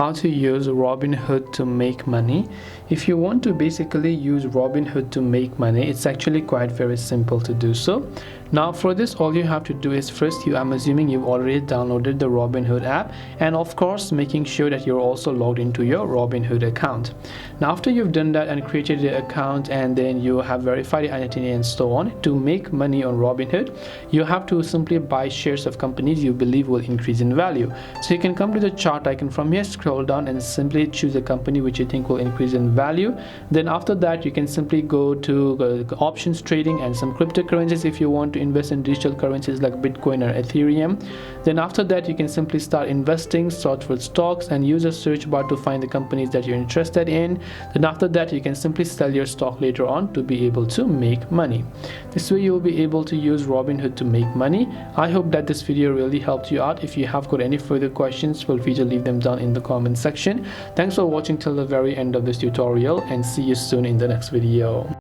how to use Robinhood to make money. If you want to basically use Robinhood to make money, it's actually quite very simple to do so. Now for this, all you have to do is first, I'm assuming you've already downloaded the Robinhood app, and of course making sure that you're also logged into your Robinhood account. Now after you've done that and created the account, and then you have verified the identity and so on, to make money on Robinhood, you have to simply buy shares of companies you believe will increase in value. So you can come to the chart icon from here, scroll down and simply choose a company which you think will increase in value. Then after that, you can simply go to options trading and some cryptocurrencies if you want to invest in digital currencies like Bitcoin or Ethereum. Then after that, you can simply start investing, sort for stocks and use a search bar to find the companies that you're interested in. Then after that, you can simply sell your stock later on to be able to make money. This way you will be able to use Robinhood to make money. I hope that this video really helped you out. If you have got any further questions, feel free to leave them down in the comment section. Thanks for watching till the very end of this tutorial, and see you soon in the next video.